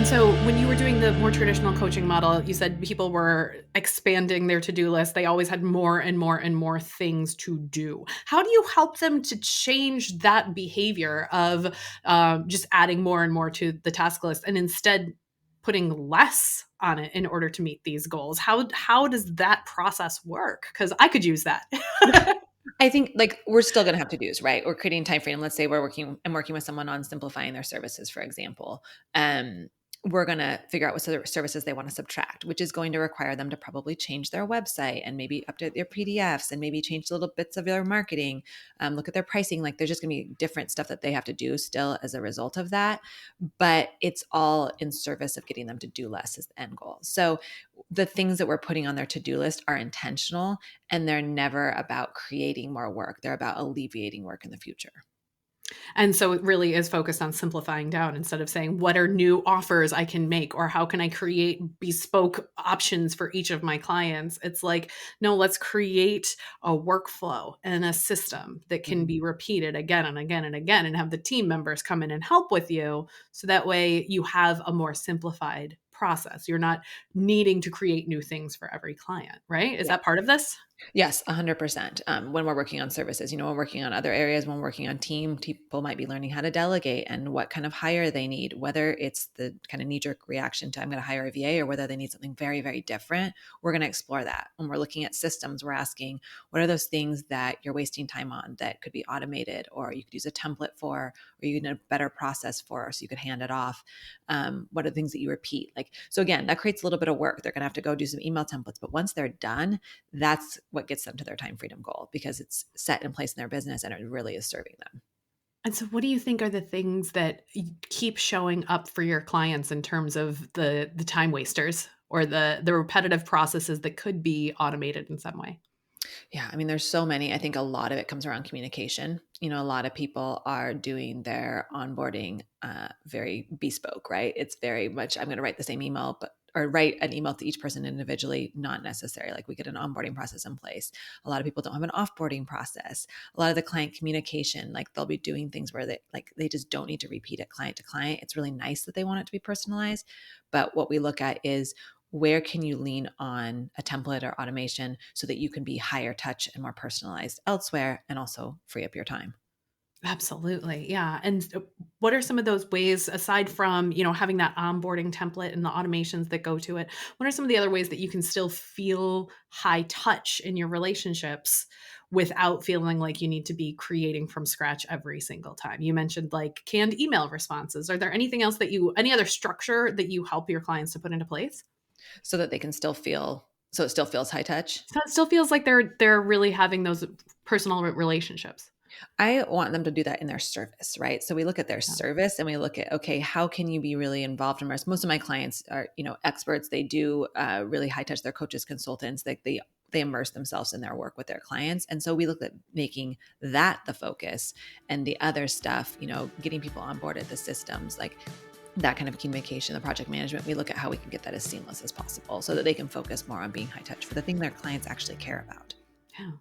And so when you were doing the more traditional coaching model, you said people were expanding their to-do list. They always had more and more and more things to do. How do you help them to change that behavior of just adding more and more to the task list and instead putting less on it in order to meet these goals? How does that process work? Because I could use that. I think like we're still going to have to do's, right? We're creating time frame. Let's say I'm working with someone on simplifying their services, for example. We're going to figure out what services they want to subtract, which is going to require them to probably change their website and maybe update their PDFs and maybe change little bits of their marketing, look at their pricing. Like there's just going to be different stuff that they have to do still as a result of that. But it's all in service of getting them to do less is the end goal. So the things that we're putting on their to-do list are intentional and they're never about creating more work. They're about alleviating work in the future. And so it really is focused on simplifying down instead of saying, what are new offers I can make? Or how can I create bespoke options for each of my clients? It's like, no, let's create a workflow and a system that can be repeated again and again and again and have the team members come in and help with you. So that way you have a more simplified process. You're not needing to create new things for every client, right? Is Yeah. that part of this? Yes, 100%. When we're working on services, when we're working on other areas, when we're working on team, people might be learning how to delegate and what kind of hire they need, whether it's the kind of knee-jerk reaction to I'm going to hire a VA or whether they need something very, very different. We're going to explore that. When we're looking at systems, we're asking, what are those things that you're wasting time on that could be automated or you could use a template for, or you need a better process for, so you could hand it off. What are the things that you repeat? So again, that creates a little bit of work. They're going to have to go do some email templates, but once they're done, that's what gets them to their time freedom goal because it's set in place in their business and it really is serving them. And so what do you think are the things that keep showing up for your clients in terms of the time wasters or the repetitive processes that could be automated in some way? Yeah. I mean, there's so many. I think a lot of it comes around communication. A lot of people are doing their onboarding very bespoke, right? It's very much, I'm going to write the same email, or write an email to each person individually, not necessary. Like we get an onboarding process in place. A lot of people don't have an offboarding process. A lot of the client communication, like they'll be doing things where they just don't need to repeat it client to client. It's really nice that they want it to be personalized. But what we look at is where can you lean on a template or automation so that you can be higher touch and more personalized elsewhere and also free up your time? Absolutely. Yeah. And what are some of those ways aside from, having that onboarding template and the automations that go to it? What are some of the other ways that you can still feel high touch in your relationships without feeling like you need to be creating from scratch every single time? You mentioned like canned email responses. Are there anything else any other structure that you help your clients to put into place? So that they can so it still feels high touch. So it still feels like they're really having those personal relationships. I want them to do that in their service, right? So we look at their Yeah. service and we look at, okay, how can you be really involved in most of my clients are, experts. They do really high touch. They're coaches, consultants. They immerse themselves in their work with their clients. And so we look at making that the focus and the other stuff, getting people on board at the systems, like that kind of communication, the project management. We look at how we can get that as seamless as possible so that they can focus more on being high touch for the thing their clients actually care about. Yeah.